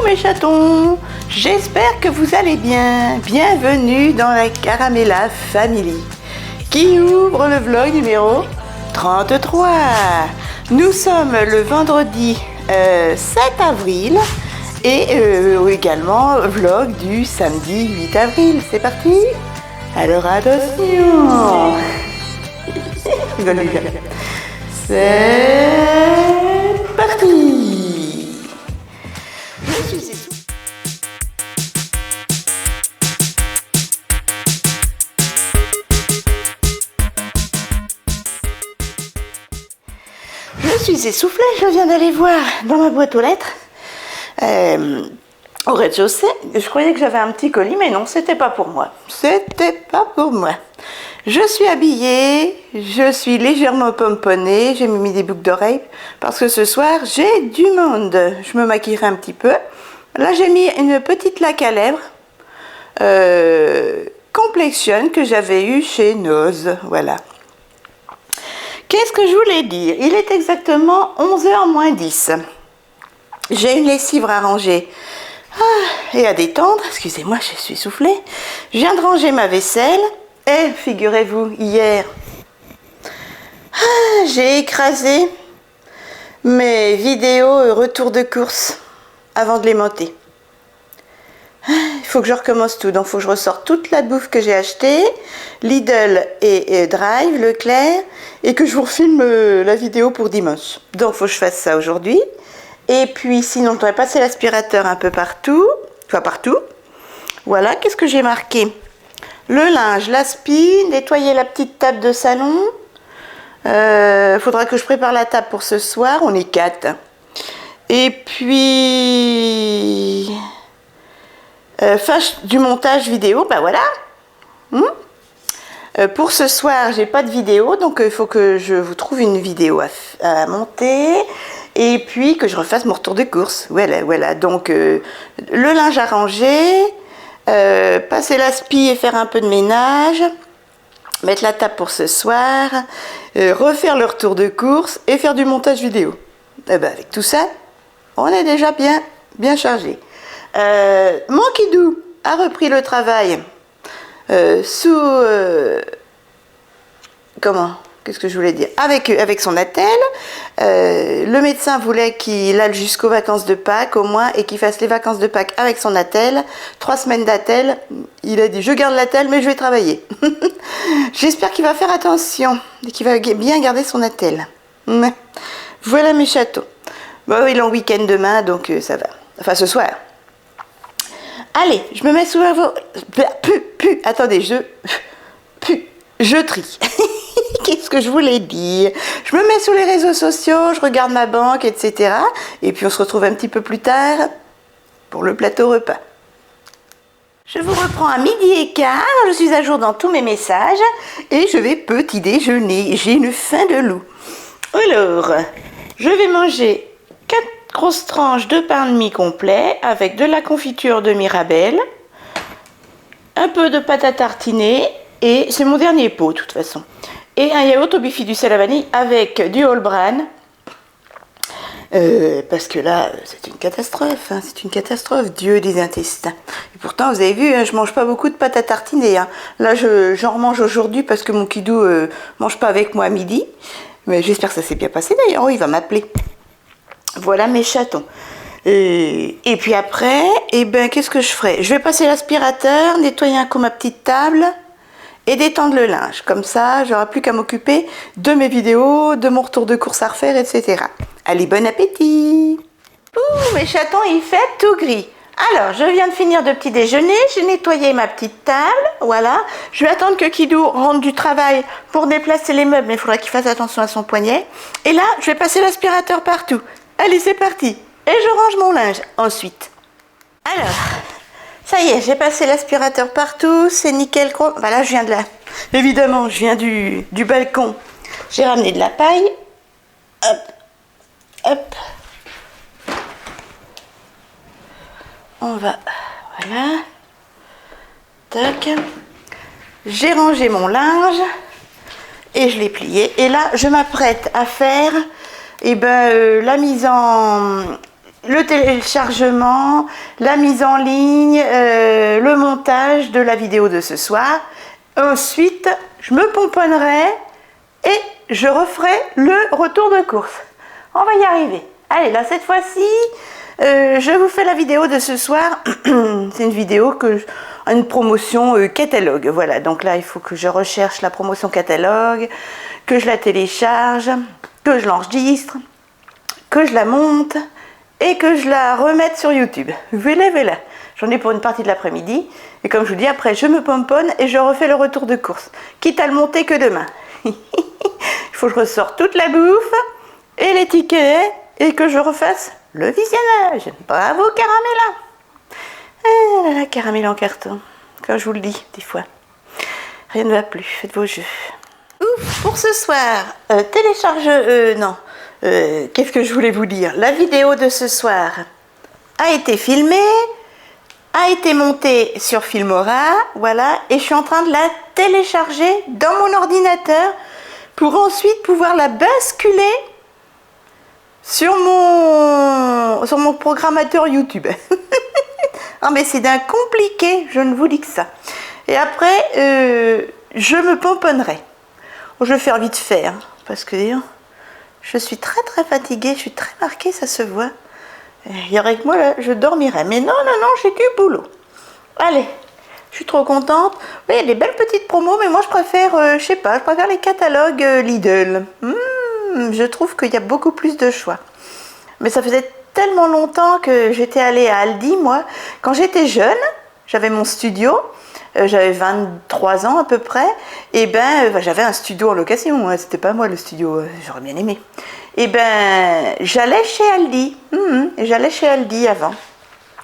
mes chatons, j'espère que vous allez bien. Bienvenue dans la Caramella Family qui ouvre le vlog numéro 33. Nous sommes le vendredi 7 avril et également vlog du samedi 8 avril. C'est parti? Alors attention. C'est parti. Je suis essoufflée, je viens d'aller voir dans ma boîte aux lettres. Au rez-de-chaussée, je croyais que j'avais un petit colis, mais non, c'était pas pour moi. C'était pas pour moi. Je suis habillée, je suis légèrement pomponnée, j'ai mis des boucles d'oreilles parce que ce soir j'ai du monde. Je me maquillerai un petit peu. Là j'ai mis une petite laque à lèvres Complexion que j'avais eu chez Nose. Voilà. Qu'est-ce que je voulais dire? Il est exactement 11h moins 10. J'ai une lessive à ranger et à détendre. Excusez-moi, je suis soufflée. Je viens de ranger ma vaisselle. Et figurez-vous, hier, j'ai écrasé mes vidéos retour de course avant de les monter. Il faut que je recommence tout, donc il faut que je ressorte toute la bouffe que j'ai achetée, Lidl et Drive, Leclerc, et que je vous refilme la vidéo pour dimanche. Donc il faut que je fasse ça aujourd'hui. Et puis sinon, je devrais passer l'aspirateur un peu partout, enfin partout. Voilà, qu'est-ce que j'ai marqué? Le linge, l'aspi, nettoyer la petite table de salon. Faudra que je prépare la table pour ce soir, on est 4. Et puis... du montage vidéo, ben voilà. Pour ce soir, j'ai pas de vidéo, donc il faut que je vous trouve une vidéo à monter. Et puis que je refasse mon retour de course. Voilà, voilà. Donc le linge à ranger, passer l'aspi et faire un peu de ménage, mettre la table pour ce soir, refaire le retour de course et faire du montage vidéo. Et ben, avec tout ça, on est déjà bien chargé. Mon kidou a repris le travail sous... comment? Qu'est-ce que je voulais dire? Avec son attelle. Le médecin voulait qu'il aille jusqu'aux vacances de Pâques au moins et qu'il fasse les vacances de Pâques avec son attelle. 3 semaines d'attelle. Il a dit je garde l'attelle mais je vais travailler. J'espère qu'il va faire attention et qu'il va bien garder son attelle. Voilà mes chatons. Bon, il est en week-end demain donc ça va. Enfin ce soir. Allez, je me mets sous la voix. Attendez, je trie. Qu'est-ce que je voulais dire? Je me mets sur les réseaux sociaux, je regarde ma banque, etc. Et puis on se retrouve un petit peu plus tard pour le plateau repas. Je vous reprends à 12h15, je suis à jour dans tous mes messages et je vais petit déjeuner. J'ai une faim de loup. Alors, je vais manger 4 grosses tranches de pain de mie complet avec de la confiture de Mirabelle, un peu de pâte à tartiner et c'est mon dernier pot de toute façon. Et un yaourt au bifidus à la vanille avec du Whole Bran. Parce que là, c'est une catastrophe. Hein, c'est une catastrophe, Dieu des intestins. Et pourtant, vous avez vu, hein, je mange pas beaucoup de pâte à tartiner. Hein. Là, j'en remange aujourd'hui parce que mon kidou mange pas avec moi à midi. Mais j'espère que ça s'est bien passé d'ailleurs. Oh, il va m'appeler. Voilà mes chatons. Et puis après, eh ben, qu'est-ce que je ferai? Je vais passer l'aspirateur, nettoyer un coup ma petite table et détendre le linge. Comme ça, j'aurai plus qu'à m'occuper de mes vidéos, de mon retour de course à refaire, etc. Allez, bon appétit! Ouh, mes chatons, il fait tout gris. Alors, je viens de finir de petit déjeuner, j'ai nettoyé ma petite table, voilà. Je vais attendre que Kidou rentre du travail pour déplacer les meubles, mais il faudra qu'il fasse attention à son poignet. Et là, je vais passer l'aspirateur partout. Allez, c'est parti! Et je range mon linge ensuite. Alors... ça y est, j'ai passé l'aspirateur partout, c'est nickel. Voilà, je viens de là. Évidemment, je viens du balcon. J'ai ramené de la paille. Hop, hop. On va, voilà. Tac. J'ai rangé mon linge et je l'ai plié. Et là, je m'apprête à faire la mise en le téléchargement, la mise en ligne, le montage de la vidéo de ce soir. Ensuite, je me pomponnerai et je referai le retour de course. On va y arriver. Allez, là, cette fois-ci, je vous fais la vidéo de ce soir. C'est une vidéo une promotion catalogue. Voilà, donc là, il faut que je recherche la promotion catalogue, que je la télécharge, que je l'enregistre, que je la monte et que je la remette sur YouTube. Voilà, voilà. J'en ai pour une partie de l'après-midi. Et comme je vous dis, après, je me pomponne et je refais le retour de course. Quitte à le monter que demain. Il faut que je ressorte toute la bouffe et les tickets et que je refasse le visionnage. Bravo, Caramella. Ah là là, Caramel en carton. Quand je vous le dis, des fois. Rien ne va plus. Faites vos jeux. Ouf, pour ce soir, qu'est-ce que je voulais vous dire? La vidéo de ce soir a été filmée, a été montée sur Filmora, voilà, et je suis en train de la télécharger dans mon ordinateur pour ensuite pouvoir la basculer sur mon programmateur YouTube. Ah mais c'est d'un compliqué, je ne vous dis que ça. Et après, je me pomponnerai. Je vais faire vite fait, hein, parce que je suis très très fatiguée, je suis très marquée, ça se voit. Il y aurait que moi, là, je dormirais. Mais non, non, non, j'ai du boulot. Allez, je suis trop contente. Oui, il y a des belles petites promos, mais moi je préfère, je sais pas, je préfère les catalogues Lidl. Je trouve qu'il y a beaucoup plus de choix. Mais ça faisait tellement longtemps que j'étais allée à Aldi, moi. Quand j'étais jeune, j'avais mon studio. J'avais 23 ans à peu près, et j'avais un studio en location, hein, c'était pas moi le studio, j'aurais bien aimé. Et j'allais chez Aldi, j'allais chez Aldi avant.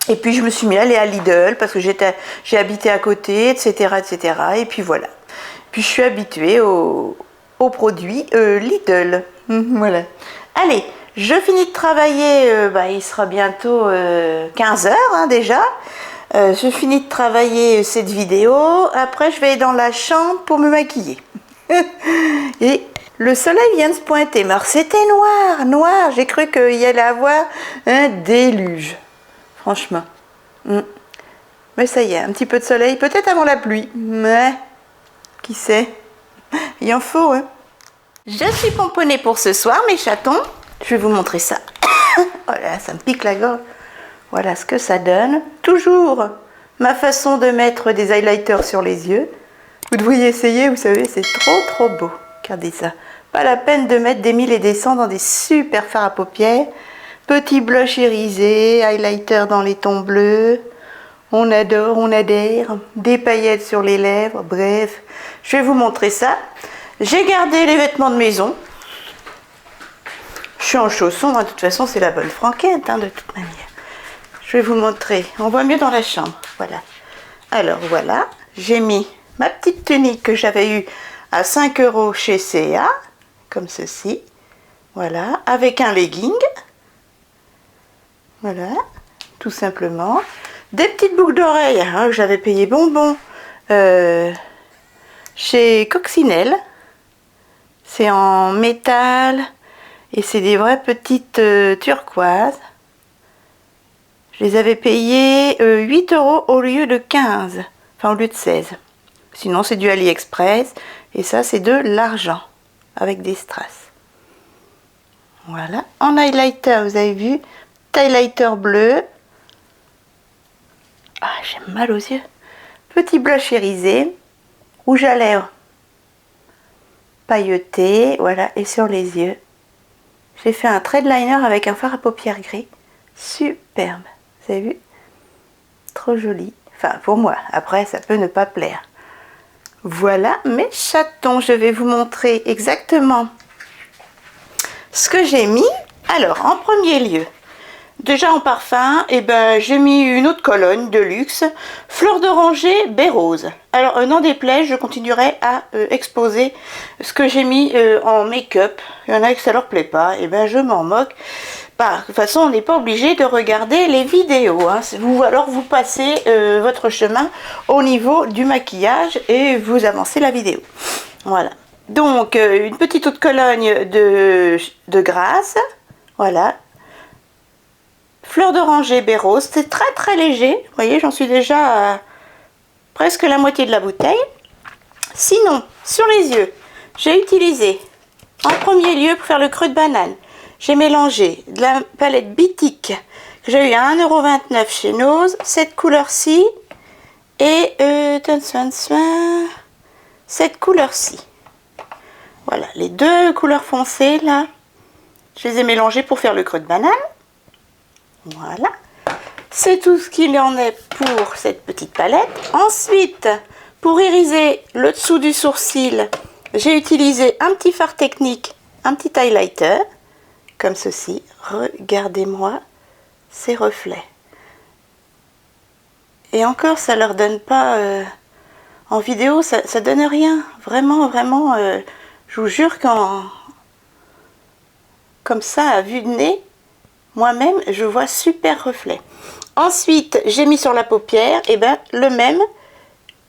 Et puis je me suis mis à aller à Lidl parce que j'ai habité à côté, etc., etc. Et puis voilà. Puis je suis habituée aux produits Lidl. Voilà. Allez, je finis de travailler, il sera bientôt 15 heures hein, déjà. Je finis de travailler cette vidéo, après je vais dans la chambre pour me maquiller. Et le soleil vient de se pointer, mais alors c'était noir, j'ai cru qu'il y allait avoir un déluge, franchement. Mais ça y est, un petit peu de soleil, peut-être avant la pluie, mais qui sait, il en faut. Hein. Je suis pomponnée pour ce soir, mes chatons, je vais vous montrer ça. Oh là, ça me pique la gorge. Voilà ce que ça donne. Toujours ma façon de mettre des highlighters sur les yeux. Vous devriez essayer, vous savez, c'est trop beau. Regardez ça. Pas la peine de mettre des 1000 et des 100 dans des super fards à paupières. Petit blush irisé, highlighter dans les tons bleus. On adore, on adhère. Des paillettes sur les lèvres. Bref, je vais vous montrer ça. J'ai gardé les vêtements de maison. Je suis en chaussons, hein. De toute façon, c'est la bonne franquette, hein, de toute manière. Je vais vous montrer, on voit mieux dans la chambre, voilà. Alors voilà, j'ai mis ma petite tunique que j'avais eue à 5 € chez C&A, comme ceci, voilà, avec un legging, voilà, tout simplement. Des petites boucles d'oreilles hein, que j'avais payé bonbon chez Coccinelle, c'est en métal et c'est des vraies petites turquoises. Je les avais payés 8 € au lieu de 15, enfin au lieu de 16. Sinon c'est du AliExpress et ça c'est de l'argent avec des strass. Voilà, en highlighter vous avez vu, highlighter bleu. Ah j'ai mal aux yeux. Petit blush irisé, rouge à lèvres pailleté, voilà, et sur les yeux. J'ai fait un trait de liner avec un fard à paupières gris, superbe. Vous avez vu? Trop joli. Enfin, pour moi. Après, ça peut ne pas plaire. Voilà mes chatons. Je vais vous montrer exactement ce que j'ai mis. Alors, en premier lieu, déjà en parfum, j'ai mis une autre colonne de luxe, fleur d'oranger, baie rose. Alors, n'en déplaise, je continuerai à exposer ce que j'ai mis en make-up. Il y en a que ça leur plaît pas, je m'en moque. De toute façon, on n'est pas obligé de regarder les vidéos. Hein. Alors, vous passez votre chemin au niveau du maquillage et vous avancez la vidéo. Voilà. Donc, une petite eau de Cologne de Grasse. Voilà. fleur d'oranger baie rose. C'est très très léger. Vous voyez, j'en suis déjà à presque la moitié de la bouteille. Sinon, sur les yeux, j'ai utilisé en premier lieu pour faire le creux de banane. J'ai mélangé de la palette Bitic que j'ai eu à 1,29 € chez Nose, cette couleur-ci et cette couleur-ci. Voilà, les deux couleurs foncées là, je les ai mélangées pour faire le creux de banane. Voilà, c'est tout ce qu'il en est pour cette petite palette. Ensuite, pour iriser le dessous du sourcil, j'ai utilisé un petit fard technique, un petit highlighter, comme ceci. Regardez-moi ces reflets. Et encore, ça leur donne pas... en vidéo, ça donne rien. Vraiment, vraiment, je vous jure comme ça, à vue de nez, moi-même, je vois super reflet. Ensuite, j'ai mis sur la paupière, et ben, le même,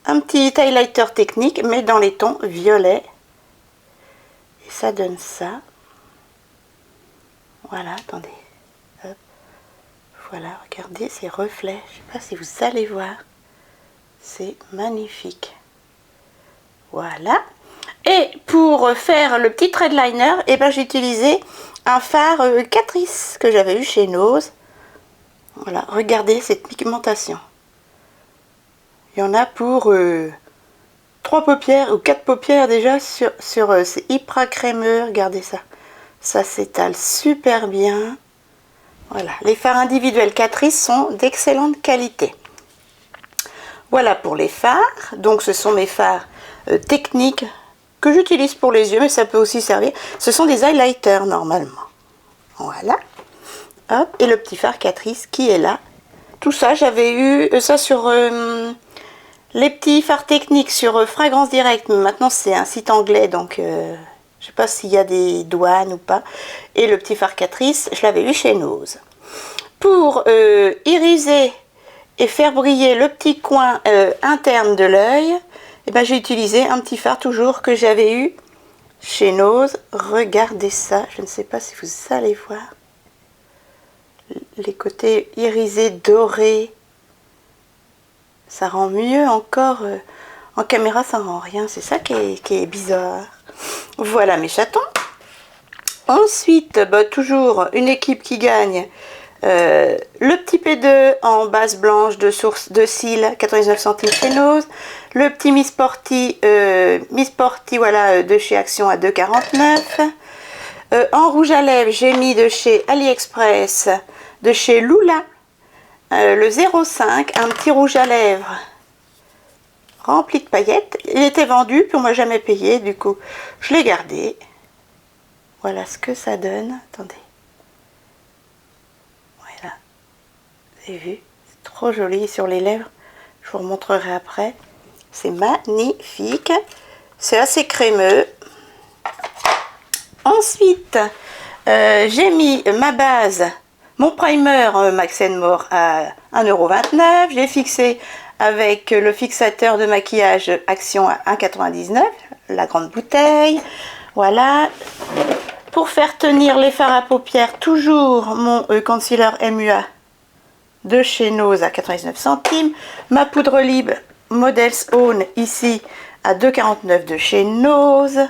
un petit highlighter technique, mais dans les tons violets. Et ça donne ça. Voilà, attendez. Hop. Voilà, regardez ces reflets. Je ne sais pas si vous allez voir. C'est magnifique. Voilà. Et pour faire le petit thread liner, eh ben, j'ai utilisé un fard Catrice que j'avais eu chez Nose. Voilà, regardez cette pigmentation. Il y en a pour 3 paupières ou 4 paupières déjà sur c'est hyper crémeux. Regardez ça. Ça s'étale super bien. Voilà, les fards individuels Catrice sont d'excellente qualité. Voilà pour les fards. Donc ce sont mes fards techniques que j'utilise pour les yeux, mais ça peut aussi servir. Ce sont des highlighters normalement. Voilà. Hop, et le petit fard Catrice qui est là. Tout ça, j'avais eu ça sur les petits fards techniques sur Fragrance Direct. Mais maintenant c'est un site anglais, donc je sais pas s'il y a des douanes ou pas. Et le petit fard Catrice, je l'avais eu chez Nose. Pour iriser et faire briller le petit coin interne de l'œil, eh ben, j'ai utilisé un petit fard toujours que j'avais eu chez Nose. Regardez ça, je ne sais pas si vous allez voir. Les côtés irisés, dorés. Ça rend mieux encore. En caméra, ça rend rien. C'est ça qui est bizarre. Voilà mes chatons. Ensuite, bah, toujours une équipe qui gagne. Le petit P2 en base blanche de source de cils, 99 centimes chez Nose. Le petit Miss Porty voilà, de chez Action à 2,49. En rouge à lèvres, j'ai mis de chez AliExpress, de chez Lula, le 05, un petit rouge à lèvres rempli de paillettes. Il était vendu, puis on m'a jamais payé, du coup je l'ai gardé. Voilà ce que ça donne. Attendez. Voilà. Vous avez vu? C'est trop joli sur les lèvres. Je vous remontrerai après. C'est magnifique. C'est assez crémeux. Ensuite, j'ai mis ma base, mon primer Max More à 1,29 €. J'ai fixé avec le fixateur de maquillage Action à 1,99 €, la grande bouteille. Voilà. Pour faire tenir les fards à paupières, toujours mon concealer MUA de chez Nose à 99 centimes. Ma poudre libre Models Own ici à 2,49 € de chez Nose.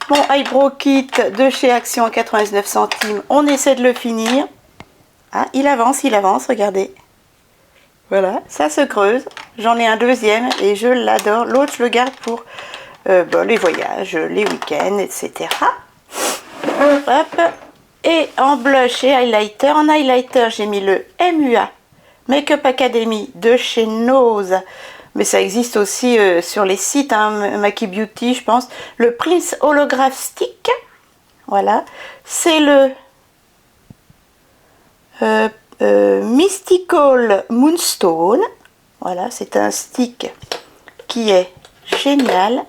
Mon eyebrow kit de chez Action à 99 centimes. On essaie de le finir. Ah, il avance, regardez. Voilà, ça se creuse. J'en ai un deuxième et je l'adore. L'autre, je le garde pour les voyages, les week-ends, etc. Hop. Et en blush et highlighter. En highlighter, j'ai mis le MUA Makeup Academy de chez Nose. Mais ça existe aussi sur les sites, hein, Maki Beauty, je pense. Le Prince Holograph Stick. Voilà. C'est le Mystical Moonstone. Voilà, c'est un stick qui est génial.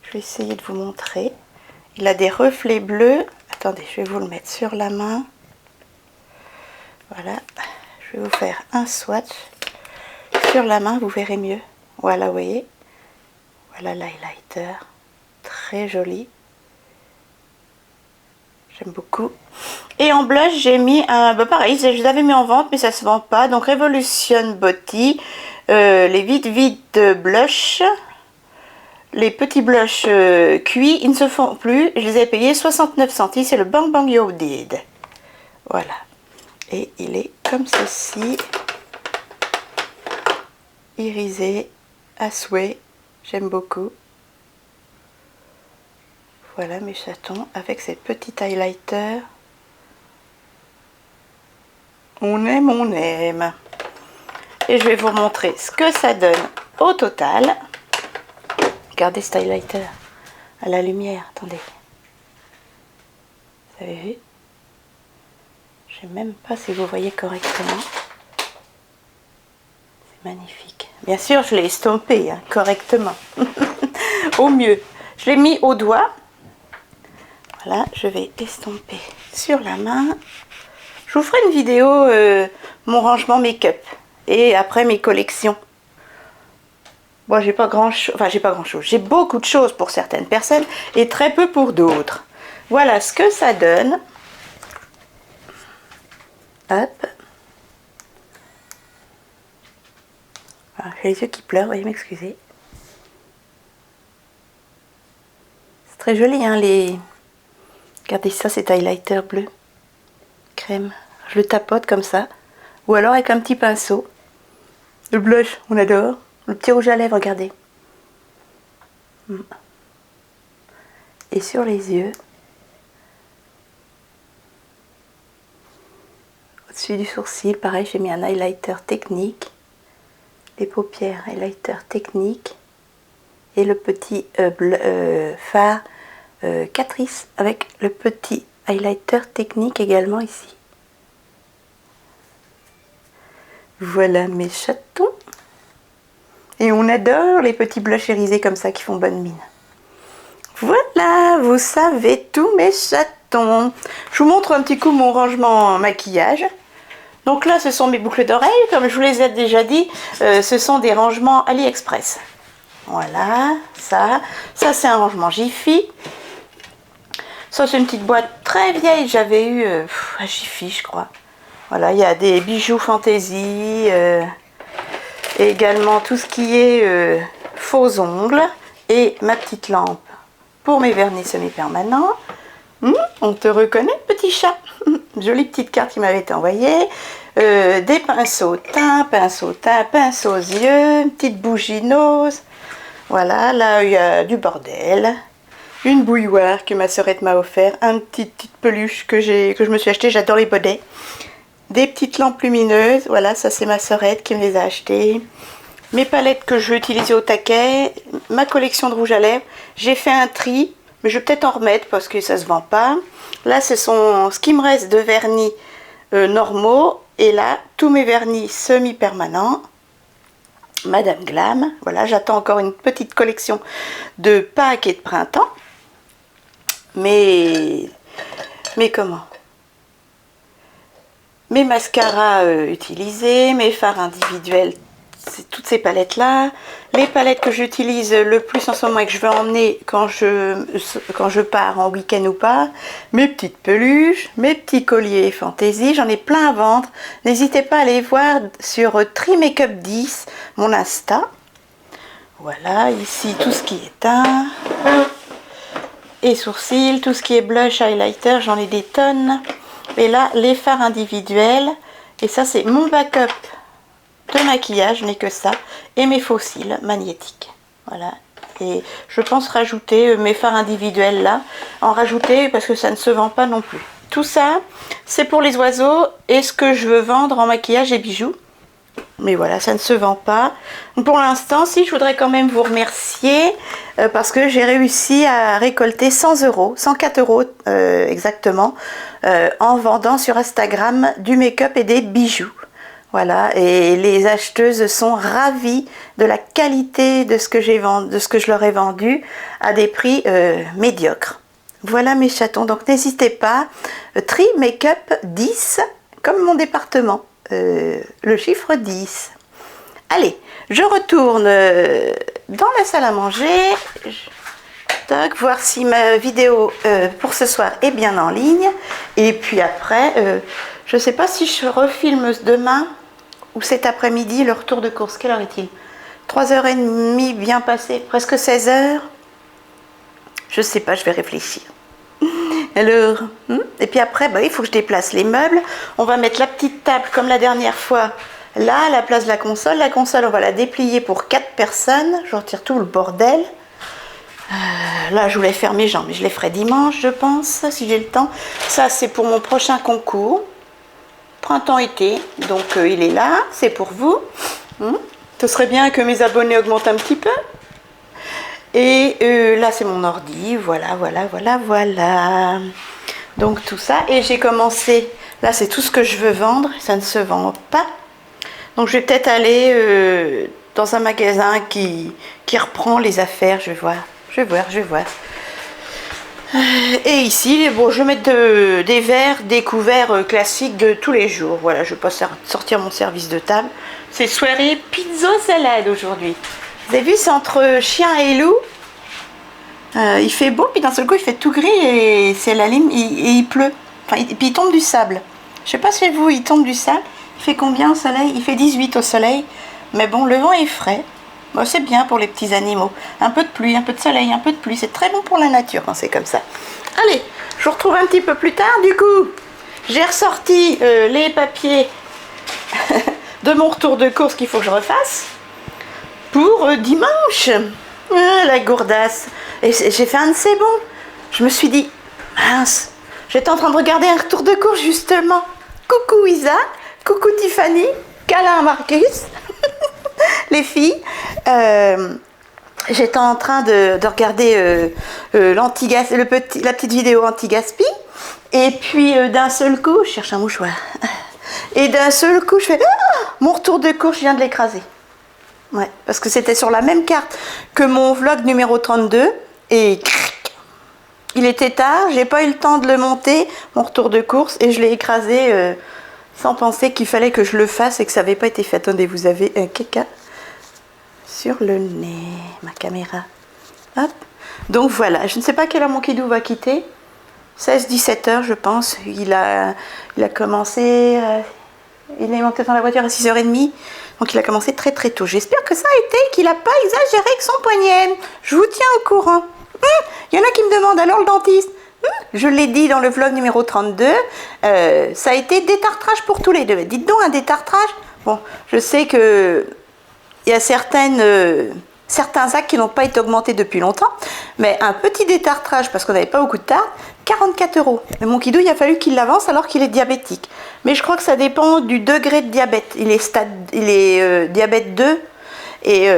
Je vais essayer de vous montrer. Il a des reflets bleus. Attendez, je vais vous le mettre sur la main. Voilà. Je vais vous faire un swatch. Sur la main, vous verrez mieux. Voilà, vous voyez. Voilà l'highlighter. Très joli. J'aime beaucoup. Et en blush, j'ai mis un... Bah pareil, je l'avais mis en vente, mais ça se vend pas. Donc Revolution Body, les vide blush. Les petits blushs cuits, ils ne se font plus. Je les ai payés 69 centimes. C'est le Bang Bang You Did. Voilà. Et il est comme ceci. Irisé à souhait. J'aime beaucoup. Voilà mes chatons avec ces petits highlighters. On aime, on aime. Et je vais vous montrer ce que ça donne au total. Regardez ce highlighter à la lumière. Attendez. Vous avez vu? Je ne sais même pas si vous voyez correctement. C'est magnifique. Bien sûr, je l'ai estompé hein, correctement. Au mieux. Je l'ai mis au doigt. Voilà, je vais estomper sur la main. Je vous ferai une vidéo, mon rangement make-up. Et après mes collections. Bon, j'ai pas grand chose. Enfin, j'ai pas grand chose. J'ai beaucoup de choses pour certaines personnes et très peu pour d'autres. Voilà ce que ça donne. Hop. Ah, j'ai les yeux qui pleurent, veuillez m'excuser. C'est très joli, hein, les... Regardez ça, cet highlighter bleu. Crème. Je le tapote comme ça. Ou alors avec un petit pinceau. Le blush, on adore. Le petit rouge à lèvres, regardez. Et sur les yeux. Au-dessus du sourcil, pareil, j'ai mis un highlighter technique. Les paupières, highlighter technique. Et le petit fard Catrice avec le petit highlighter technique également ici. Voilà mes chatons. Et on adore les petits blushs irisés comme ça qui font bonne mine. Voilà, vous savez tout mes chatons. Je vous montre un petit coup mon rangement maquillage. Donc là, ce sont mes boucles d'oreilles. Comme je vous les ai déjà dit, ce sont des rangements AliExpress. Voilà, ça c'est un rangement Jiffy. Ça c'est une petite boîte très vieille, j'avais eu à Jiffy je crois. Voilà, il y a des bijoux fantaisie, et également tout ce qui est faux ongles et ma petite lampe pour mes vernis semi-permanents. On te reconnaît petit chat. Jolie petite carte qui m'avait été envoyée. Des pinceaux teint, pinceaux aux yeux, une petite bougie nose. Voilà, là il y a du bordel. Une bouilloire que ma sœurette m'a offert, une petite peluche que je me suis achetée, j'adore les bodets. Des petites lampes lumineuses, voilà, ça c'est ma sœurette qui me les a achetées. Mes palettes que je vais utiliser au taquet, ma collection de rouge à lèvres. J'ai fait un tri, mais je vais peut-être en remettre parce que ça se vend pas. Là, ce qui me reste de vernis normaux. Et là, tous mes vernis semi-permanents. Madame Glam, voilà, j'attends encore une petite collection de Pâques et de printemps. Mais comment? Mes mascaras utilisés, mes fards individuels, c'est toutes ces palettes là. Les palettes que j'utilise le plus en ce moment et que je veux emmener quand je pars en week-end ou pas. Mes petites peluches, mes petits colliers fantaisie, j'en ai plein à vendre. N'hésitez pas à aller voir sur Trimakeup 10, mon Insta. Voilà, ici tout ce qui est teint et sourcils, tout ce qui est blush, highlighter, j'en ai des tonnes. Et là, les fards individuels. Et ça, c'est mon backup de maquillage, je n'ai que ça. Et mes faux cils magnétiques. Voilà. Et je pense rajouter mes fards individuels là. En rajouter parce que ça ne se vend pas non plus. Tout ça, c'est pour les oiseaux et ce que je veux vendre en maquillage et bijoux. Mais voilà, ça ne se vend pas. Pour l'instant, si je voudrais quand même vous remercier parce que j'ai réussi à récolter 100 €, 104 € exactement, en vendant sur Instagram du make-up et des bijoux. Voilà, et les acheteuses sont ravies de la qualité de ce que je leur ai vendu à des prix médiocres. Voilà mes chatons, donc n'hésitez pas, Trimakeup 10, comme mon département. Le chiffre 10. Allez, je retourne dans la salle à manger. TikTok, voir si ma vidéo pour ce soir est bien en ligne. Et puis après, je ne sais pas si je refilme demain ou cet après-midi le retour de course. Quelle heure est-il? 3h30 bien passé, presque 16h. Je ne sais pas, je vais réfléchir. Alors, et puis après, il faut que je déplace les meubles. On va mettre la petite table comme la dernière fois là, à la place de la console. La console, on va la déplier pour 4 personnes. Je retire tout le bordel. Là, je voulais faire mes jambes, mais je les ferai dimanche, je pense, si j'ai le temps. Ça, c'est pour mon prochain concours. Printemps-été. Donc, il est là. C'est pour vous. Ce serait bien que mes abonnés augmentent un petit peu. Et là, c'est mon ordi. Voilà. Donc, tout ça. Et j'ai commencé. Là, c'est tout ce que je veux vendre. Ça ne se vend pas. Donc, je vais peut-être aller dans un magasin qui reprend les affaires. Je vais voir. Et ici, bon, je vais mettre des verres, des couverts classiques de tous les jours. Voilà, je ne vais pas sortir mon service de table. C'est soirée pizza salade aujourd'hui. Vous avez vu, c'est entre chien et loup. Il fait beau, puis d'un seul coup, il fait tout gris et c'est la lime, et il pleut. Enfin, et puis il tombe du sable. Je sais pas si vous, il tombe du sable. Il fait combien au soleil? Il fait 18 au soleil. Mais bon, le vent est frais. Bon, c'est bien pour les petits animaux. Un peu de pluie, un peu de soleil, un peu de pluie. C'est très bon pour la nature quand c'est comme ça. Allez, je vous retrouve un petit peu plus tard. Du coup, j'ai ressorti les papiers de mon retour de course qu'il faut que je refasse pour dimanche. La gourdasse. Et j'ai fait un de ces bons. Je me suis dit, mince, j'étais en train de regarder un retour de course justement. Coucou Isa, coucou Tiffany, câlin Marcus, les filles. J'étais en train de regarder la petite vidéo anti-gaspi. Et puis d'un seul coup, je cherche un mouchoir. Et d'un seul coup, je fais, mon retour de course, je viens de l'écraser. Ouais, parce que c'était sur la même carte que mon vlog numéro 32 et il était tard, j'ai pas eu le temps de le monter, mon retour de course, et je l'ai écrasé sans penser qu'il fallait que je le fasse et que ça n'avait pas été fait. Attendez, vous avez un caca sur le nez, ma caméra. Hop. Donc voilà, je ne sais pas quelle heure mon kidou va quitter. 16-17 heures, je pense. Il a commencé... il est monté dans la voiture à 6h30, donc il a commencé très très tôt. J'espère que ça a été, qu'il n'a pas exagéré avec son poignet. Je vous tiens au courant. Il y en a qui me demandent, alors le dentiste? Je l'ai dit dans le vlog numéro 32, ça a été détartrage pour tous les deux. Dites donc, un détartrage. Bon, je sais que il y a certains actes qui n'ont pas été augmentés depuis longtemps, mais un petit détartrage, parce qu'on n'avait pas beaucoup de tarte, 44 €. Mais mon kidou, il a fallu qu'il l'avance alors qu'il est diabétique. Mais je crois que ça dépend du degré de diabète. Il est diabète 2 et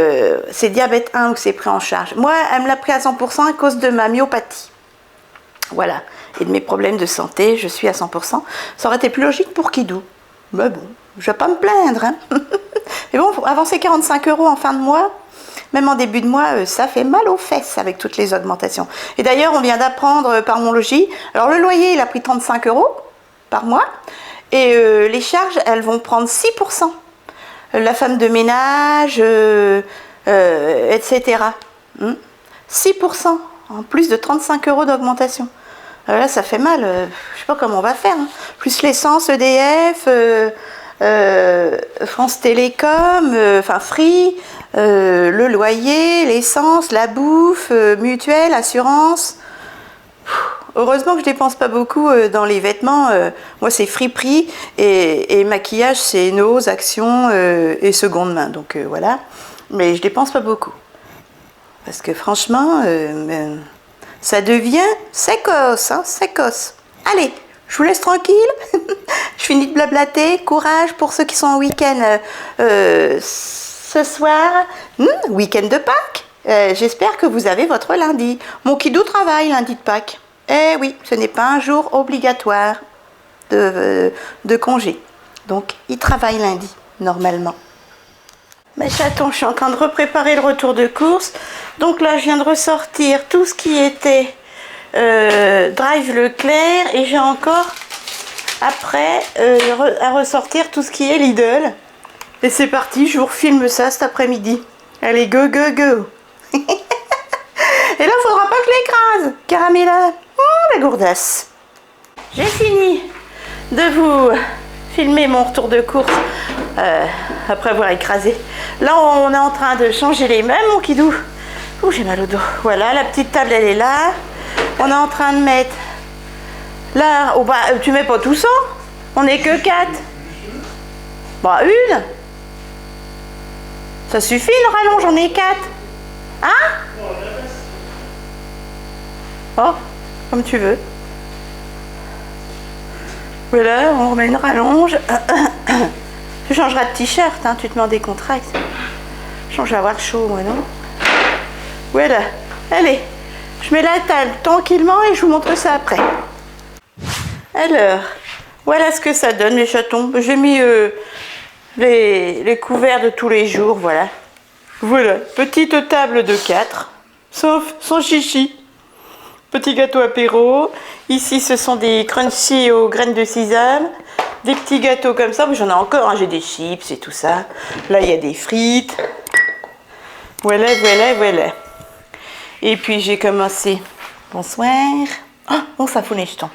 c'est diabète 1 où c'est pris en charge. Moi, elle me l'a pris à 100% à cause de ma myopathie. Voilà. Et de mes problèmes de santé, je suis à 100%. Ça aurait été plus logique pour kidou. Mais bon, je ne vais pas me plaindre. Hein. Mais bon, pour avancer 45 € en fin de mois, même en début de mois, ça fait mal aux fesses avec toutes les augmentations. Et d'ailleurs, on vient d'apprendre par mon logis. Alors le loyer, il a pris 35 € par mois. Et les charges, elles vont prendre 6%. La femme de ménage, etc. 6%, en plus de 35 € d'augmentation. Là, ça fait mal. Je ne sais pas comment on va faire. Hein. Plus l'essence, EDF, France Télécom, enfin Free, le loyer, l'essence, la bouffe, mutuelle, assurance. Heureusement que je dépense pas beaucoup dans les vêtements. Moi, c'est Friperie et maquillage, c'est Nos, Action et seconde main. Donc voilà. Mais je dépense pas beaucoup. Parce que franchement, ça devient sécos, hein, sécos. Allez, je vous laisse tranquille. Je finis de blablater. Courage pour ceux qui sont en week-end ce soir. Week-end de Pâques. J'espère que vous avez votre lundi. Mon kidou travaille lundi de Pâques. Eh oui, ce n'est pas un jour obligatoire de congé. Donc, il travaille lundi, normalement. Mes chatons, je suis en train de repréparer le retour de course. Donc là, je viens de ressortir tout ce qui était Drive Leclerc. Et j'ai encore, après, à ressortir tout ce qui est Lidl. Et c'est parti, je vous refilme ça cet après-midi. Allez, go, go, go. Et là, il faudra pas que je l'écrase. Caramela. Oh, la gourdasse. J'ai fini de vous filmer mon retour de course après avoir écrasé. Là, on est en train de changer les meubles, mon kidou. Ouh, j'ai mal au dos. Voilà, la petite table, elle est là. On est en train de mettre... Là, oh bah, tu mets pas tout ça. On n'est que 4. Bah, une. Ça suffit, une rallonge, j'en ai 4. Hein? Oh, comme tu veux. Voilà, on remet une rallonge. Tu changeras de t-shirt, hein, tu te mets en décontracte. Je vais avoir chaud, moi, non? Voilà, allez, je mets la table tranquillement et je vous montre ça après. Alors, voilà ce que ça donne, mes chatons. J'ai mis les couverts de tous les jours, voilà. Voilà, petite table de 4, sans chichi. Petit gâteau apéro. Ici, ce sont des crunchy aux graines de sésame. Des petits gâteaux comme ça. J'en ai encore, hein. J'ai des chips et tout ça. Là, il y a des frites. Voilà, voilà, voilà. Et puis, j'ai commencé. Bonsoir. Oh, ça fout les jetons.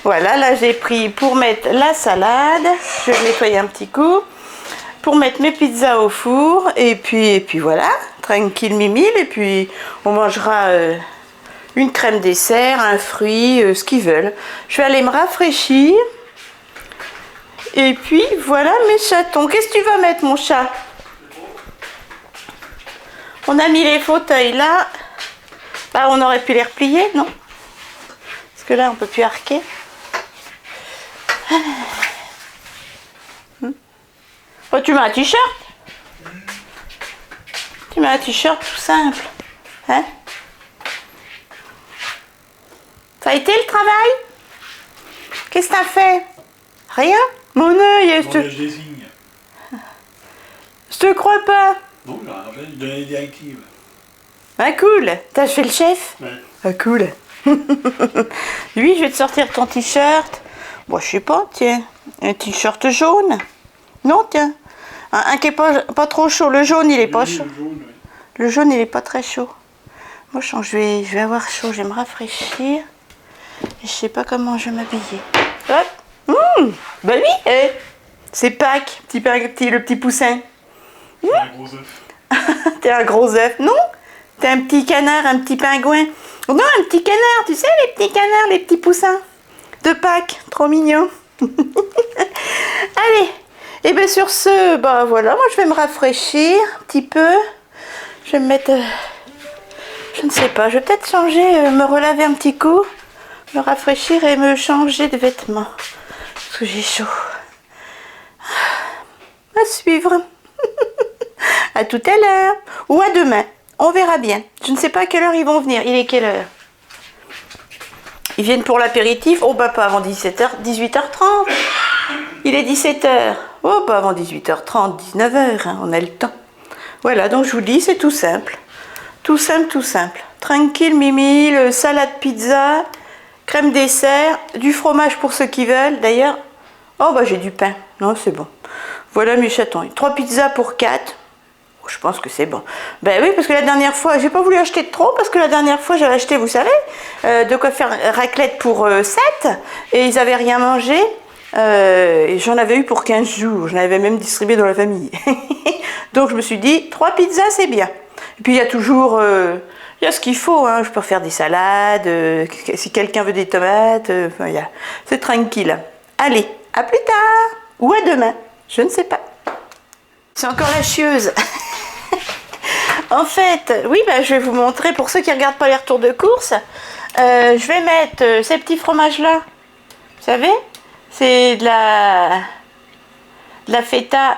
Voilà, là, j'ai pris pour mettre la salade. Je vais nettoyer un petit coup. Pour mettre mes pizzas au four. Et puis voilà. Tranquille, mimile. Et puis, on mangera... une crème dessert, un fruit, ce qu'ils veulent. Je vais aller me rafraîchir. Et puis, voilà mes chatons. Qu'est-ce que tu vas mettre, mon chat? On a mis les fauteuils là. Bah, on aurait pu les replier, non? Parce que là, on peut plus arquer. Oh, tu mets un t-shirt? Tu mets un t-shirt tout simple. Hein? Ça a été le travail? Qu'est-ce que t'as fait? Rien? Mon œil, je te crois pas. Non, il donnait des directives. Ah cool, t'as fait le chef? Ouais. Ah cool. Lui, je vais te sortir ton t-shirt. Bon, je sais pas, tiens. Un t-shirt jaune. Non, tiens. Un qui est pas trop chaud. Le jaune, il est pas chaud. Le jaune, oui. Le jaune, il est pas très chaud. Moi, je vais avoir chaud. Je vais me rafraîchir. Et je sais pas comment je vais m'habiller. Hop. Bah oui, c'est Pâques, le petit poussin. C'est un gros œuf. T'es un gros œuf, non? T'es un petit canard, un petit pingouin. Non, un petit canard, tu sais, les petits canards, les petits poussins de Pâques, trop mignons. Allez, et bien sur ce, bah voilà, moi je vais me rafraîchir un petit peu. Je vais me mettre, je ne sais pas, je vais peut-être changer, me relaver un petit coup, me rafraîchir et me changer de vêtements. Parce que j'ai chaud. À suivre. À tout à l'heure. Ou à demain. On verra bien. Je ne sais pas à quelle heure ils vont venir. Il est quelle heure? Ils viennent pour l'apéritif. Oh bah pas avant 17h, 18h30. Il est 17h. Oh pas avant 18h30, 19h. Hein, on a le temps. Voilà, donc je vous dis, c'est tout simple. Tout simple, tout simple. Tranquille, mimi, salade pizza, crème dessert, du fromage pour ceux qui veulent. D'ailleurs, oh bah j'ai du pain. Non, c'est bon. Voilà mes chatons. 3 pizzas pour 4. Je pense que c'est bon. Ben oui, parce que la dernière fois, j'ai pas voulu acheter de trop, parce que la dernière fois, j'avais acheté, vous savez, de quoi faire raclette pour 7, et ils avaient rien mangé, et j'en avais eu pour 15 jours. J'en avais même distribué dans la famille. Donc je me suis dit, 3 pizzas, c'est bien. Et puis il y a toujours, il y a ce qu'il faut, hein. Je peux faire des salades, si quelqu'un veut des tomates, c'est tranquille. Allez, à plus tard, ou à demain, je ne sais pas. C'est encore la chieuse. En fait, oui, bah, je vais vous montrer, pour ceux qui ne regardent pas les retours de course, je vais mettre ces petits fromages-là. Vous savez, c'est de la feta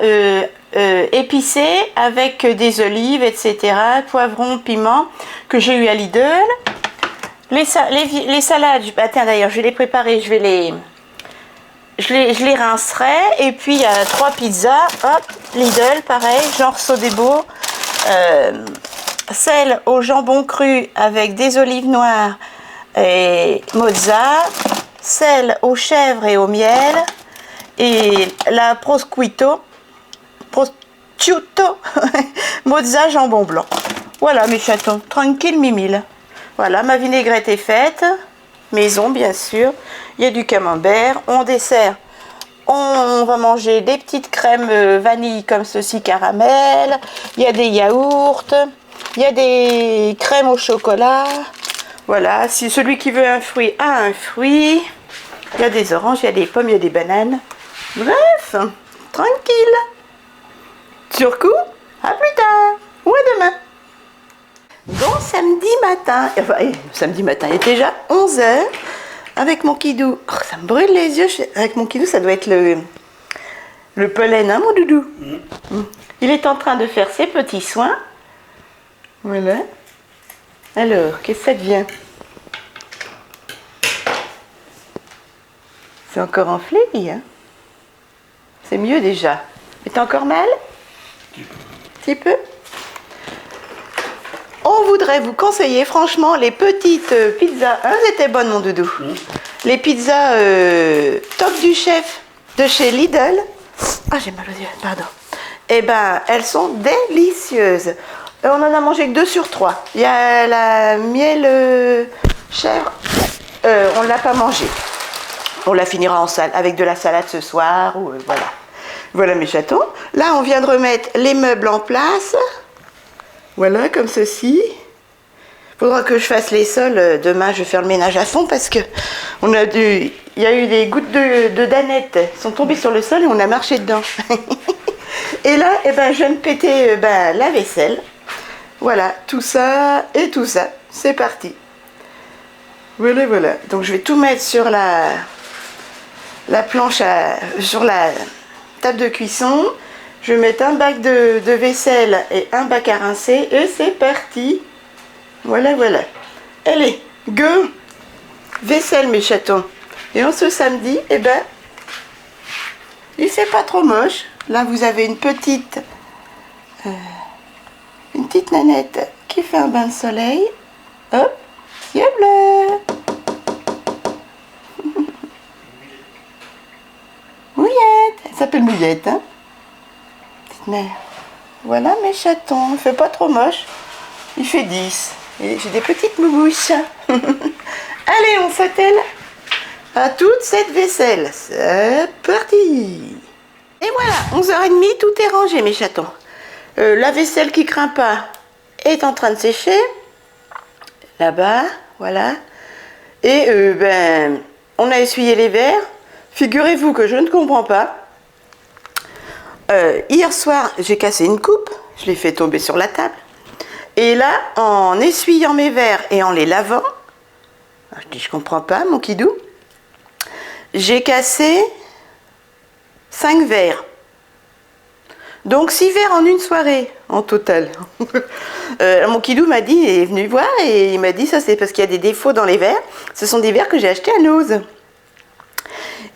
épicée avec des olives, etc., poivrons, piments, que j'ai eu à Lidl. Les salades, bah, tiens d'ailleurs, je vais les préparer, je les rincerai. Et puis il y a 3 pizzas, hop, Lidl, pareil, genre Sodebo. Celle au jambon cru avec des olives noires et mozza, celle aux chèvres et au miel, et la prosciutto, mozza jambon blanc. Voilà mes chatons, tranquille mimile. Voilà, ma vinaigrette est faite, maison bien sûr. Il y a du camembert. En dessert, on va manger des petites crèmes vanille comme ceci, caramel. Il y a des yaourts, il y a des crèmes au chocolat. Voilà, si celui qui veut un fruit a un fruit. Il y a des oranges, il y a des pommes, il y a des bananes. Bref, tranquille. Sur coup, à plus tard ou à demain. Bon samedi matin, samedi matin, il est déjà 11 h avec mon kidou. Oh, ça me brûle les yeux. Avec mon kidou, ça doit être le pollen, hein, mon doudou. Il est en train de faire ses petits soins. Voilà. Alors, qu'est-ce que ça devient? C'est encore enflé, hein? C'est mieux déjà. Mais t'as encore mal? Un petit peu. On voudrait vous conseiller franchement les petites pizzas. Elles étaient bonnes mon doudou. Les pizzas top du chef de chez Lidl. Ah j'ai mal aux yeux, pardon. Eh ben elles sont délicieuses. On en a mangé que 2 sur 3. Il y a la miel chèvre. On ne l'a pas mangée. On la finira en salle avec de la salade ce soir. Ou, voilà. Voilà mes chatons. Là on vient de remettre les meubles en place. Voilà, comme ceci. Il faudra que je fasse les sols. Demain, je vais faire le ménage à fond parce que il y a eu des gouttes de danette qui sont tombées sur le sol et on a marché dedans. Et là, eh ben, je viens de péter la vaisselle. Voilà, tout ça et tout ça. C'est parti. Voilà, voilà. Donc, je vais tout mettre sur la planche, sur la table de cuisson. Je vais mettre un bac de vaisselle et un bac à rincer et c'est parti. Voilà, voilà. Allez, go. Vaisselle mes chatons. Et en ce samedi, eh ben, il fait pas trop moche. Là, vous avez une petite nanette qui fait un bain de soleil. Hop, ciel bleu. Mouillette. Elle s'appelle Mouillette, hein. Mais voilà mes chatons, il fait pas trop moche. Il fait 10. Et j'ai des petites moubouches. Allez, on s'attelle à toute cette vaisselle. C'est parti. Et voilà, 11 h 30, tout est rangé mes chatons. La vaisselle qui craint pas est en train de sécher. Là-bas, voilà. Et on a essuyé les verres. Figurez-vous que je ne comprends pas. Hier soir, j'ai cassé une coupe, je l'ai fait tomber sur la table. Et là, en essuyant mes verres et en les lavant, je dis, je comprends pas, mon kidou, j'ai cassé 5 verres. Donc 6 verres en une soirée, en total. Mon kidou m'a dit, il est venu voir et il m'a dit, ça c'est parce qu'il y a des défauts dans les verres. Ce sont des verres que j'ai achetés à Noz.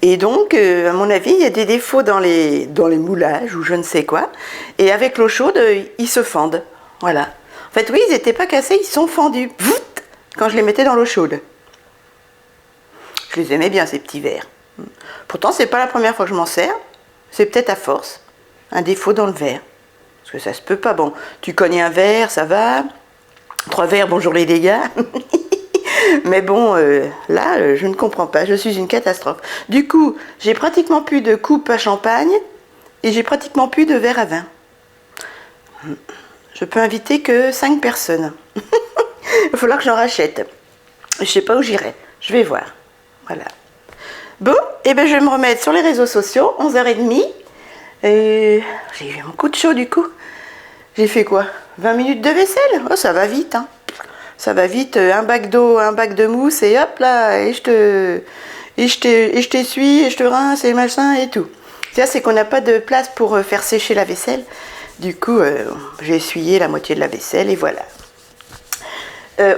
Et donc, à mon avis, il y a des défauts dans les moulages ou je ne sais quoi. Et avec l'eau chaude, ils se fendent. Voilà. En fait, oui, ils n'étaient pas cassés, ils sont fendus. Vout, quand je les mettais dans l'eau chaude. Je les aimais bien, ces petits verres. Pourtant, c'est pas la première fois que je m'en sers. C'est peut-être à force. Un défaut dans le verre. Parce que ça se peut pas. Bon, tu cognes un verre, ça va. 3 verres, bonjour les dégâts. Mais bon, là, je ne comprends pas. Je suis une catastrophe. Du coup, j'ai pratiquement plus de coupe à champagne et j'ai pratiquement plus de verre à vin. Je peux inviter que 5 personnes. Il va falloir que j'en rachète. Je ne sais pas où j'irai. Je vais voir. Voilà. Bon, et ben je vais me remettre sur les réseaux sociaux. 11 h 30. J'ai eu un coup de chaud du coup. J'ai fait quoi? 20 minutes de vaisselle? Oh, ça va vite, hein. Ça va vite, un bac d'eau, un bac de mousse et hop là, et je t'essuie, et je te rince et machin et tout. C'est qu'on n'a pas de place pour faire sécher la vaisselle. Du coup, j'ai essuyé la moitié de la vaisselle et voilà.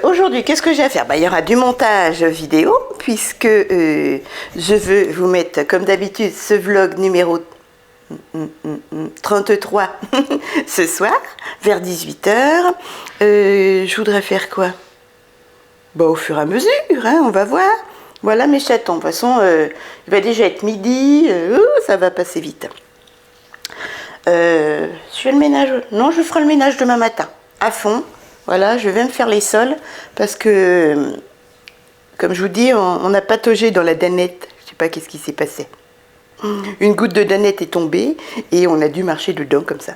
Aujourd'hui, qu'est-ce que j'ai à faire? Il y aura du montage vidéo puisque je veux vous mettre, comme d'habitude, ce vlog numéro 33 ce soir vers 18 h. Je voudrais faire quoi? Au fur et à mesure, hein, on va voir. Voilà mes chatons. De toute façon, il va déjà être midi. Ça va passer vite. Je fais le ménage. Non, je ferai le ménage demain matin. À fond. Voilà, je viens de faire les sols parce que, comme je vous dis, on a pataugé dans la danette. Je sais pas qu'est-ce qui s'est passé. Une goutte de danette est tombée et on a dû marcher dedans comme ça.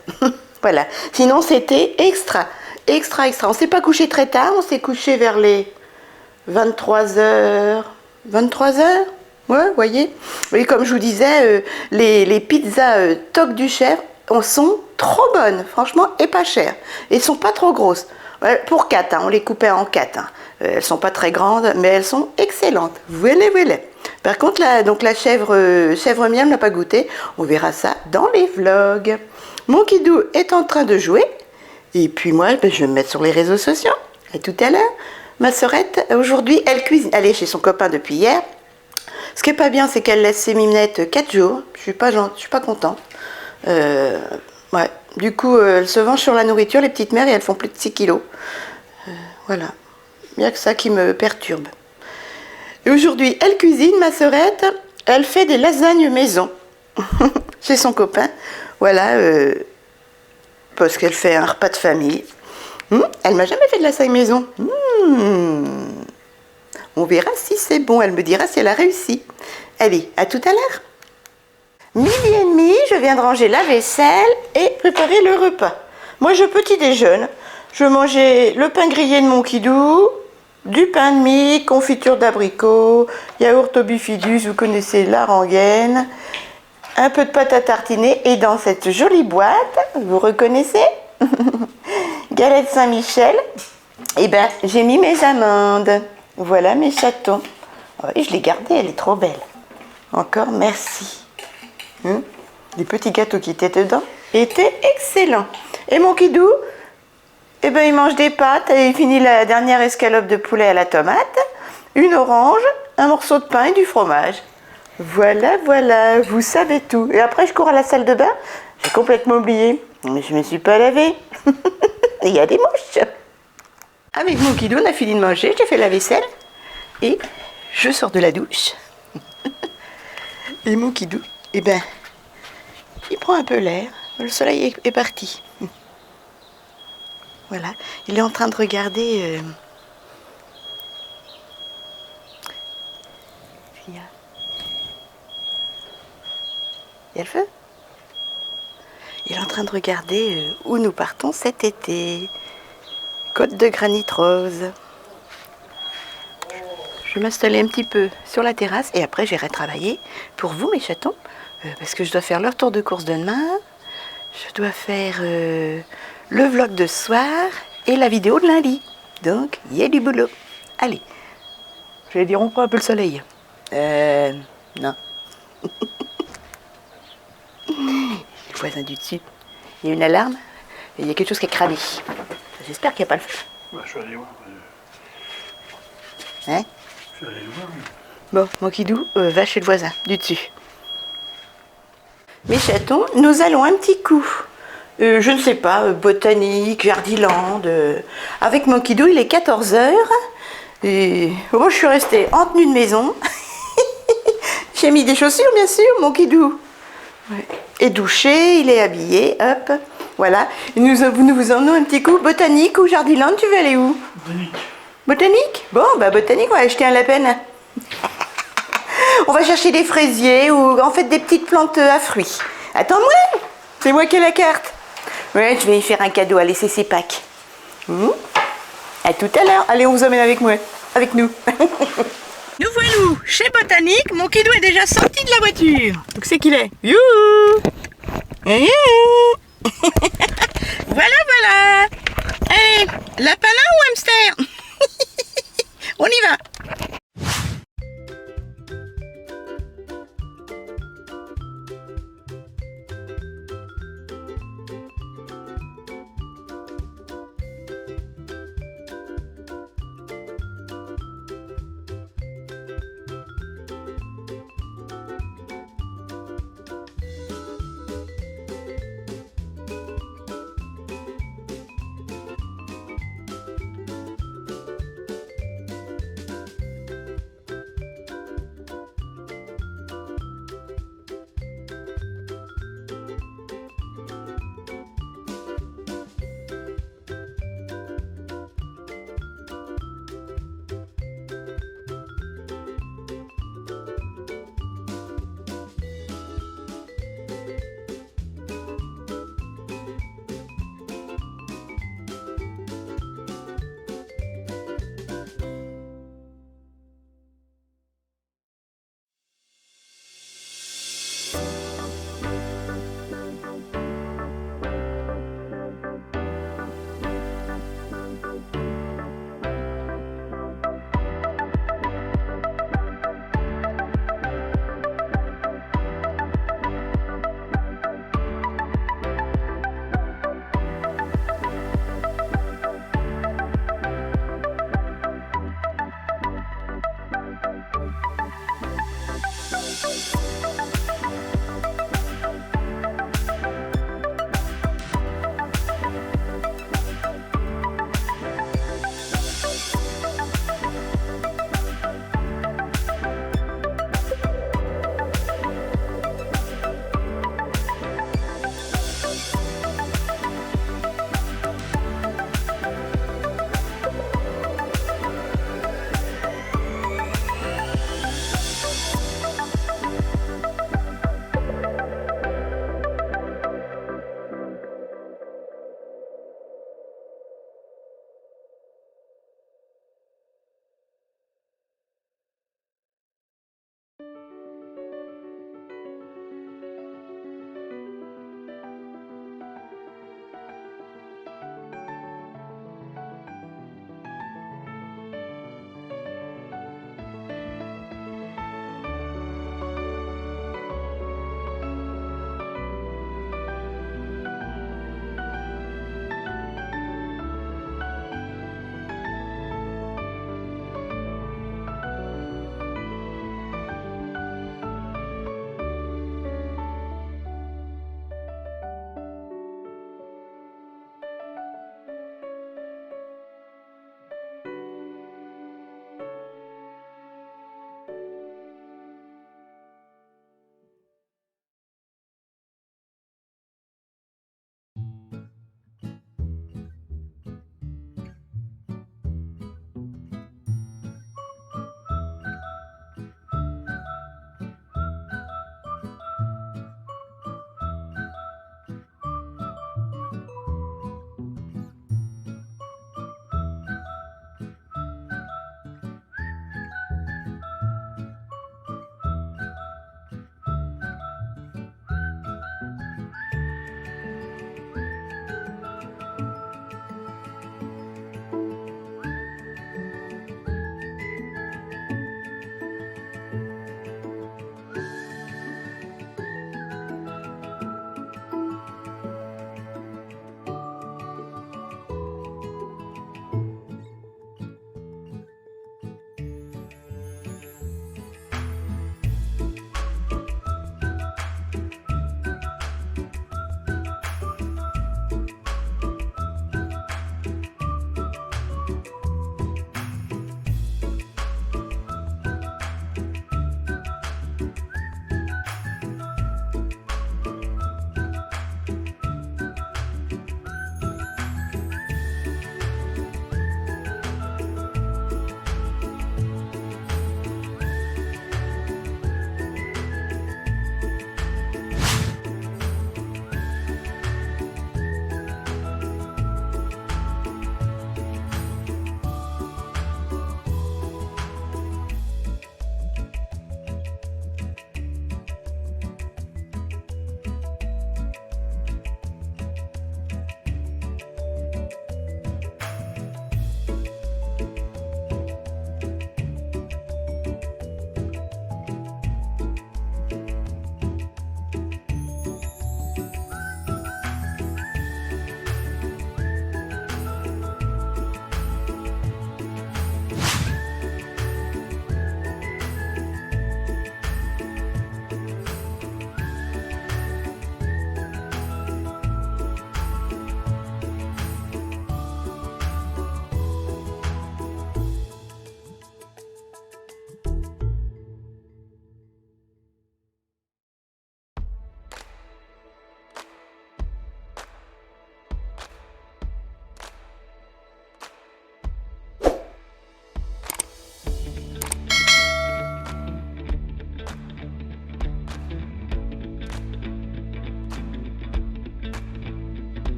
Voilà. Sinon, c'était extra. On s'est pas couché très tard, on s'est couché vers les 23h. 23h. Ouais, voyez. Et comme je vous disais, les pizzas Toc du Chèvre sont trop bonnes, franchement, et pas chères. Et sont pas trop grosses. Ouais, pour 4, hein, on les coupait en 4. Hein. Elles sont pas très grandes, mais elles sont excellentes. Voilà. Par contre, la chèvre miel, on n'a pas goûté. On verra ça dans les vlogs. Mon kidou est en train de jouer. Et puis moi, je vais me mettre sur les réseaux sociaux. À tout à l'heure. Ma sœurette, aujourd'hui, elle cuisine. Elle est chez son copain depuis hier. Ce qui est pas bien, c'est qu'elle laisse ses minettes 4 jours. Je suis pas contente. Ouais. Du coup, elles se vengent sur la nourriture, les petites mères, et elles font plus de 6 kilos. Voilà. Il n'y a que ça qui me perturbe. Et aujourd'hui, elle cuisine, ma sœurette. Elle fait des lasagnes maison. Chez son copain. Voilà. Parce qu'elle fait un repas de famille. Elle m'a jamais fait de lasagne maison. On verra si c'est bon. Elle me dira si elle a réussi. Allez, à tout à l'heure. 12h30, je viens de ranger la vaisselle et préparer le repas. Moi, je petit déjeune. Je mangeais le pain grillé de mon kidou, du pain de mie, confiture d'abricot, yaourt au bifidus, vous connaissez la rengaine, un peu de pâte à tartiner et dans cette jolie boîte, vous reconnaissez galette Saint-Michel, et ben j'ai mis mes amandes. Voilà mes chatons. Oh, et je l'ai gardée, elle est trop belle. Encore merci. Les petits gâteaux qui étaient dedans étaient excellents. Et mon kidou, eh ben, il mange des pâtes et il finit la dernière escalope de poulet à la tomate, une orange, un morceau de pain et du fromage. Voilà, vous savez tout. Et après, je cours à la salle de bain. J'ai complètement oublié. Mais je ne me suis pas lavée. Il y a des mouches. Avec mon kidou, on a fini de manger. J'ai fait la vaisselle. Et je sors de la douche. Et mon kidou, eh ben, il prend un peu l'air. Le soleil est parti. Voilà. Il est en train de regarder... Il y a le feu. Il est en train de regarder où nous partons cet été. Côte de granit rose. Je vais m'installer un petit peu sur la terrasse et après j'irai travailler pour vous mes chatons. Parce que je dois faire leur tour de course de demain. Je dois faire le vlog de ce soir et la vidéo de lundi. Donc il y a du boulot. Allez. Je vais dire on prend un peu le soleil. Non. Le voisin du dessus. Il y a une alarme et il y a quelque chose qui est cramé. J'espère qu'il n'y a pas le feu. Bah, je suis allé voir. Hein? Je suis allé le voir. Bon, mon kidou va chez le voisin du dessus. Mes chatons, nous allons un petit coup. Je ne sais pas, botanique, Jardiland. Avec mon kidou, il est 14h. Et bon, je suis restée en tenue de maison. J'ai mis des chaussures, bien sûr, mon kidou. Ouais. Et douché, il est habillé, hop, voilà. Nous vous emmenons un petit coup botanique ou Jardiland, tu veux aller où? Botanique. Botanique? Bon, bah botanique, on va acheter un lapin. On va chercher des fraisiers ou en fait des petites plantes à fruits. Attends-moi, c'est moi qui ai la carte. Ouais, je vais y faire un cadeau, allez, c'est Pâques. À tout à l'heure, allez, on vous emmène avec moi, avec nous. Nous voilà chez Botanique, mon kidou est déjà sorti de la voiture. Donc c'est qu'il est. Youhou. Voilà. Allez, lapin là ou hamster? On y va.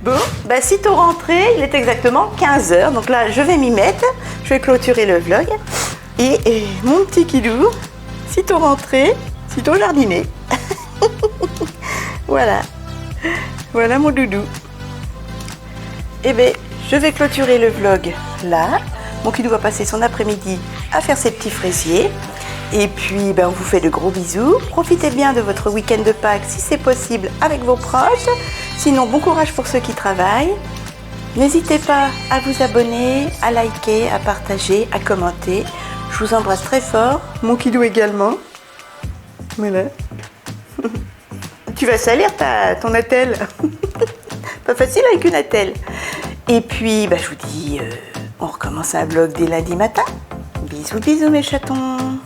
Bon, bah sitôt rentré, il est exactement 15 h. Donc là, je vais m'y mettre. Je vais clôturer le vlog. Et mon petit Kidou, sitôt rentré, sitôt jardiné. Voilà. Voilà mon doudou. Eh bien, je vais clôturer le vlog là. Mon Kidou va passer son après-midi à faire ses petits fraisiers. Et puis, ben, on vous fait de gros bisous. Profitez bien de votre week-end de Pâques si c'est possible avec vos proches. Sinon, bon courage pour ceux qui travaillent. N'hésitez pas à vous abonner, à liker, à partager, à commenter. Je vous embrasse très fort. Mon Kidou également. Voilà. Tu vas salir ton attelle. Pas facile avec une attelle. Et puis, ben, je vous dis, on recommence un vlog dès lundi matin. Bisous, bisous mes chatons.